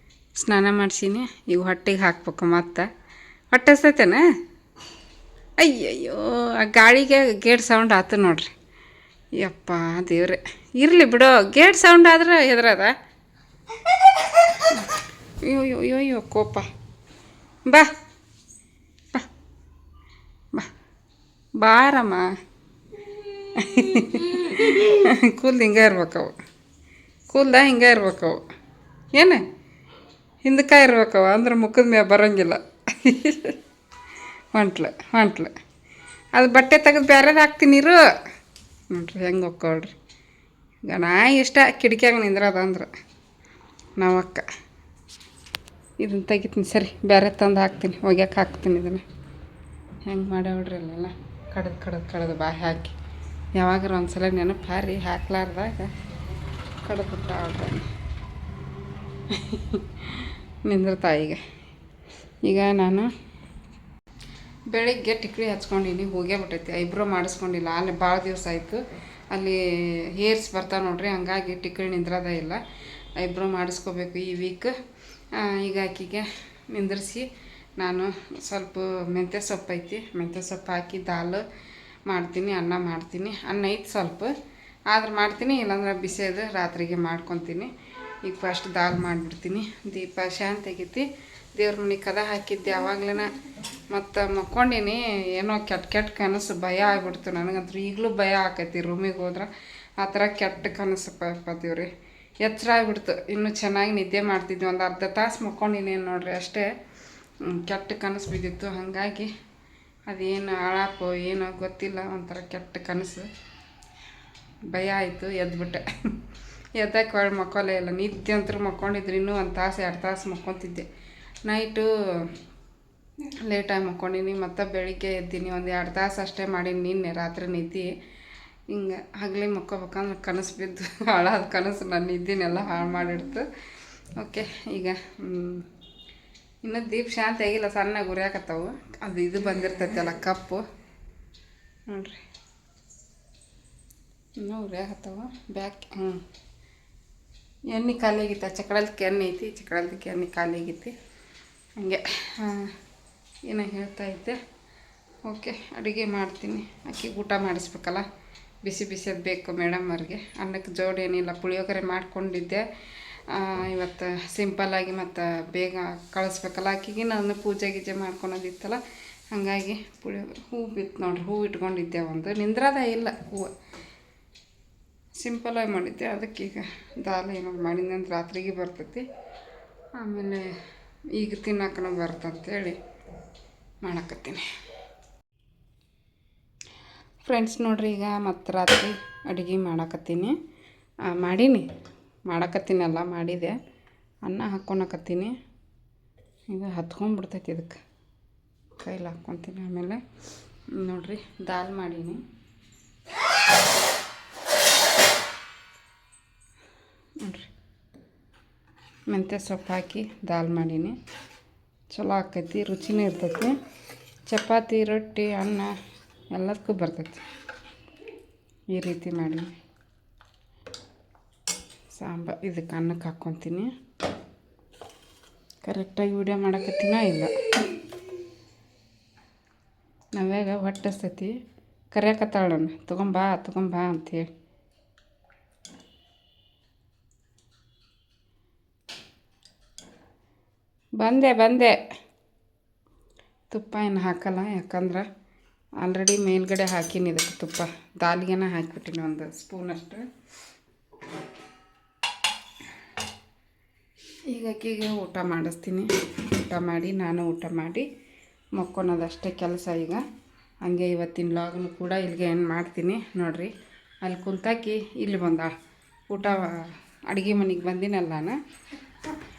ಸ್ನಾನ ಮಾಡಿಸೀನಿ. ಈಗ ಹೊಟ್ಟೆಗೆ ಹಾಕ್ಬೇಕು. ಮತ್ತೆ ಹೊಟ್ಟೆ ಹಸ್ತೈತೇನ? ಅಯ್ಯಯ್ಯೋ, ಆ ಗಾಳಿಗೆ ಗೇಟ್ ಸೌಂಡ್ ಆಯ್ತು ನೋಡ್ರಿ. ಯಪ್ಪ ದೇವ್ರೆ, ಇರಲಿ ಬಿಡೋ. ಗೇಟ್ ಸೌಂಡ್ ಆದ್ರೆ ಹೆದ್ರದ. ಅಯ್ಯೋ ಕೋಪ. ಬಾ ಬಾರಮ್ಮ. ಕೂದಲು ಹಿಂಗೆ ಇರ್ಬೇಕವು. ಏನು ಹಿಂದಕ್ಕೆ ಇರ್ಬೇಕವ, ಅಂದ್ರೆ ಮುಖದ ಮ್ಯಾಗ ಬರೋಂಗಿಲ್ಲ. ಹೊಂಟ್ಲು ಅದು ಬಟ್ಟೆ ತೆಗೆದು ಬೇರೆದು ಹಾಕ್ತೀನಿ ಇರು. ನೋಡ್ರಿ ಹೆಂಗೆ ಹೊಕ್ಕವ್ರಿ. ಈಗ ನಾ ಇಷ್ಟ ಕಿಟಕಿಯಾಗ ನಿಂದ್ರದಂದ್ರೆ ನಾವಕ್ಕ. ಇದನ್ನು ತೆಗಿತೀನಿ. ಸರಿ, ಬೇರೆ ತಂದು ಹಾಕ್ತೀನಿ. ಒಗ್ಯಕ್ಕೆ ಹಾಕ್ತೀನಿ. ಇದನ್ನು ಹೆಂಗೆ ಮಾಡ್ಯಾವ್ರಿ ಅಲ್ಲೆಲ್ಲ ಕಡ್ದು ಬಾಯಿ ಹಾಕಿ. ಯಾವಾಗಾರ ಒಂದ್ಸಲ ನೆನಪು ಹಾರಿ ಹಾಕ್ಲಾರ್ದಾಗ ಕಡ್ದುಬಿಟ್ಟ ಅವ್ರಿ. ನಿಂದಿರ್ತಾ ಈಗ ನಾನು ಬೆಳಿಗ್ಗೆ ಟಿಕ್ಲಿ ಹಚ್ಕೊಂಡಿನಿ. ಹೋಗೇ ಬಿಟ್ಟೈತಿ. ಐಬ್ರೋ ಮಾಡಿಸ್ಕೊಂಡಿಲ್ಲ. ಅಲ್ಲಿ ಭಾಳ ದಿವಸ ಆಯಿತು. ಅಲ್ಲಿ ಹೇರ್ಸ್ ಬರ್ತಾವೆ ನೋಡ್ರಿ, ಹಂಗಾಗಿ ಟಿಕ್ಲಿ ನಿಂದ್ರದೇ ಇಲ್ಲ. ಐಬ್ರೋ ಮಾಡಿಸ್ಕೋಬೇಕು ಈ ವೀಕ್. ಈಗ ಆಕಿಗೆ ನಿಂದಿರಿಸಿ ನಾನು ಸ್ವಲ್ಪ ಮೆಂತ್ಯ ಸೊಪ್ಪು ಐತಿ, ಮೆಂತ್ಯ ಸೊಪ್ಪು ಹಾಕಿ ದಾಲ್ ಮಾಡ್ತೀನಿ, ಅನ್ನ ಮಾಡ್ತೀನಿ. ಅನ್ನ ಐತೆ ಸ್ವಲ್ಪ, ಆದ್ರೆ ಮಾಡ್ತೀನಿ, ಇಲ್ಲಾಂದ್ರೆ ಬಿಸಿದು ರಾತ್ರಿಗೆ ಮಾಡ್ಕೊತೀನಿ. ಈಗ ಫಸ್ಟ್ ದಾಲ್ ಮಾಡಿಬಿಡ್ತೀನಿ. ದೀಪ ಶಾಂತಿ ಆಗೈತಿ. ದೇವ್ರ ಮನೆ ಕದ ಹಾಕಿದ್ದೆ ಆವಾಗ್ಲೇ, ಮತ್ತು ಮಕ್ಕೊಂಡಿನಿ. ಏನೋ ಕೆಟ್ಟ ಕನಸು, ಭಯ ಆಗ್ಬಿಡ್ತು ನನಗಂತೂ. ಈಗಲೂ ಭಯ ಆಕೈತಿ ರೂಮಿಗೆ ಹೋದ್ರೆ. ಆ ಥರ ಕೆಟ್ಟ ಕನಸು ದೇವ್ರಿ. ಎಚ್ಚರ ಆಗಿಬಿಡ್ತು. ಇನ್ನೂ ಚೆನ್ನಾಗಿ ನಿದ್ದೆ ಮಾಡ್ತಿದ್ವಿ. ಒಂದು ಅರ್ಧ ತಾಸು ಮಕ್ಕೊಂಡಿನೇನು ನೋಡ್ರಿ ಅಷ್ಟೇ. ಕೆಟ್ಟ ಕನಸು ಬಿದ್ದಿತ್ತು. ಹಾಗಾಗಿ ಅದೇನು ಹಾಳಾಪೋ ಏನೋ ಗೊತ್ತಿಲ್ಲ, ಒಂಥರ ಕೆಟ್ಟ ಕನಸು. ಭಯ ಆಯಿತು, ಎದ್ಬಿಟ್ಟೆ. ಎದ್ದಕ್ಕೆ ಹೊಳ್ಳಿ ಮಕ್ಕೊಲ್ಲೇ ಇಲ್ಲ. ನಿದ್ದೆ ಅಂತೂ ಮಕ್ಕೊಂಡಿದ್ರು ಇನ್ನೂ 1 ತಾಸು 2 ತಾಸು ಮಕ್ಕೊತಿದ್ದೆ. ನೈಟು ಲೇಟಾಗಿ ಮಕ್ಕೊಂಡಿನಿ, ಮತ್ತು ಬೆಳಿಗ್ಗೆ ಎದ್ದೀನಿ. ಒಂದು 2 ತಾಸು ಅಷ್ಟೇ ಮಾಡೀನಿ ನಿನ್ನೆ ರಾತ್ರಿ ನಿದ್ದೆ. ಹಿಂಗೆ ಹಗಲಿ ಮಕ್ಕೋಬೇಕಂದ್ರೆ ಕನಸು ಬಿದ್ದು ಹಾಳಾದ ಕನಸು ನನ್ನ ನಿದ್ದೆನೆಲ್ಲ ಹಾಳು ಮಾಡಿಡ್ತು. ಓಕೆ, ಈಗ ಇನ್ನೂ ದೀಪ ಶಾಂತಿ ಆಗಿಲ್ಲ, ಸಣ್ಣಗೆ ಉರಿಯಾಕತ್ತವು. ಅದು ಇದು ಬಂದಿರ್ತೈತಲ್ಲ ಕಪ್ಪು ನೋಡ್ರಿ, ಇನ್ನೂ ಉರಿಯಾಕತ್ತವು. ಬ್ಯಾಕ್ ಎಣ್ಣೆ ಖಾಲಿ ಆಗೈತೆ. ಚಕ್ರಲ್ದಕ್ಕೆ ಎಣ್ಣೆ ಐತಿ, ಚಕ್ರಲ್ದಕ್ಕೆ ಎಣ್ಣೆ ಖಾಲಿ ಆಗೈತಿ. ಹಂಗೆ ಏನೋ ಹೇಳ್ತಾ ಇದ್ದೆ. ಓಕೆ, ಅಡುಗೆ ಮಾಡ್ತೀನಿ. ಅಕ್ಕಿಗೆ ಊಟ ಮಾಡಿಸ್ಬೇಕಲ್ಲ, ಬಿಸಿ ಬಿಸಿದು ಬೇಕು ಮೇಡಮ್ ಅವ್ರಿಗೆ. ಅನ್ನಕ್ಕೆ ಜೋಡಿ ಏನಿಲ್ಲ, ಪುಳಿಯೋಗರೆ ಮಾಡ್ಕೊಂಡಿದ್ದೆ ಇವತ್ತು ಸಿಂಪಲ್ಲಾಗಿ. ಮತ್ತು ಬೇಗ ಕಳಿಸ್ಬೇಕಲ್ಲ ಆಕಿಗೆ. ನಾನು ಪೂಜೆ ಗೀಜೆ ಮಾಡ್ಕೊಳೋದಿತ್ತಲ್ಲ, ಹಾಗಾಗಿ ಪುಳಿಯೋಗರೆ ಹೂವು ಬಿತ್ತು ನೋಡ್ರಿ. ಹೂವು ಇಟ್ಕೊಂಡಿದ್ದೆ, ಒಂದು ನಿಂದ್ರದ ಇಲ್ಲ ಹೂವು, ಸಿಂಪಲಾಗಿ ಮಾಡಿದ್ದೆ. ಅದಕ್ಕೀಗ ದಾಲ್ ಏನಾದ್ರು ಮಾಡಿದ್ನಂದ್ರೆ ರಾತ್ರಿಗೆ ಬರ್ತೈತಿ, ಆಮೇಲೆ ಈಗ ತಿನ್ನಕ್ಕೂ ಬರ್ತಂತೇಳಿ ಮಾಡಕತ್ತೀನಿ. ಫ್ರೆಂಡ್ಸ್ ನೋಡ್ರಿ, ಈಗ ಮತ್ತು ರಾತ್ರಿ ಅಡುಗೆ ಮಾಡಕತ್ತೀನಿ. ಮಾಡಕತ್ತೀನಲ್ಲ, ಮಾಡಿದೆ. ಅನ್ನ ಹಾಕ್ಕೊಳಕತ್ತೀನಿ. ಈಗ ಹತ್ಕೊಂಡ್ಬಿಡ್ತೈತಿ, ಇದಕ್ಕೆ ಕೈಲಿ ಹಾಕ್ಕೊತೀನಿ. ಆಮೇಲೆ ನೋಡ್ರಿ ದಾಲ್ ಮಾಡೀನಿ. ನೋಡ್ರಿ ಮೆಂತ್ಯ ಸೊಪ್ಪು ಹಾಕಿ ದಾಲ್ ಮಾಡೀನಿ. ಚಲೋ ಆಕೈತಿ, ರುಚಿನೂ ಇರ್ತೈತಿ. ಚಪಾತಿ, ರೊಟ್ಟಿ, ಅನ್ನ ಎಲ್ಲದಕ್ಕೂ ಬರ್ತೈತಿ. ಈ ರೀತಿ ಮಾಡಿ ಸಾಂಬಾರು ಇದಕ್ಕೆ ಅನ್ನಕ್ಕೆ ಹಾಕ್ಕೊತೀನಿ. ಕರೆಕ್ಟಾಗಿ ವಿಡಿಯೋ ಮಾಡಕತ್ತೀನ ಇಲ್ಲ, ನಾವ್ಯಾಗ ಹೊಟ್ಟಸ್ತೈತಿ. ಕರೆಯಕತ್ತಾಳ ನಾನು, ತೊಗೊಂಬಾ ಅಂಥೇಳಿ. ಬಂದೆ. ತುಪ್ಪ ಏನು ಹಾಕಲ್ಲ, ಯಾಕಂದ್ರೆ ಆಲ್ರೆಡಿ ಮೇಲ್ಗಡೆ ಹಾಕೀನಿ ಇದಕ್ಕೆ ತುಪ್ಪ. ದಾಲ್ಗೆನ ಹಾಕಿಬಿಟ್ಟಿನಿ 1 ಸ್ಪೂನಷ್ಟು. ಈಗ ಅಕ್ಕಿಗೆ ಊಟ ಮಾಡಿಸ್ತೀನಿ. ಊಟ ಮಾಡಿ ನಾನು ಊಟ ಮಾಡಿ ಮಕ್ಕೊಳೋದಷ್ಟೇ ಕೆಲಸ ಈಗ. ಹಾಗೆ ಇವತ್ತಿನ ಲಾಗ್ನು ಕೂಡ ಇಲ್ಲಿಗೆ ಏನು ಮಾಡ್ತೀನಿ ನೋಡಿರಿ. ಅಲ್ಲಿ ಕುಂತಾಕಿ ಇಲ್ಲಿ ಬಂದ ಊಟ ಅಡುಗೆ ಮನೆಗೆ ಬಂದಿನಲ್ಲ ನಾನು.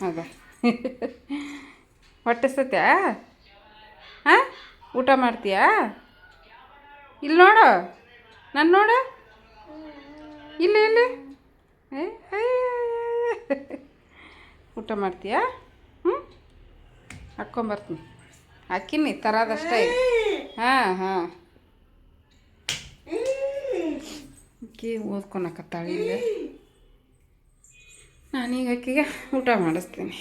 ಅದ ಹೊಟ್ಟಿಸ್ತೈತ್ಯಾ? ಹಾಂ, ಊಟ ಮಾಡ್ತೀಯಾ? ಇಲ್ಲಿ ನೋಡು, ನಾನು ನೋಡು, ಇಲ್ಲಿ ಊಟ ಮಾಡ್ತೀಯಾ? ಹಾಕ್ಕೊಂಬರ್ತೀನಿ. ಹಾಕಿನಿ ತರೋದಷ್ಟೇ. ಹಾಂ ಅಕ್ಕಿ ಓದ್ಕೊಳಕತ್ತಾಳೆ. ಇಲ್ಲೇ ನಾನೀಗ ಅಕ್ಕಿಗೆ ಊಟ ಮಾಡಿಸ್ತೀನಿ.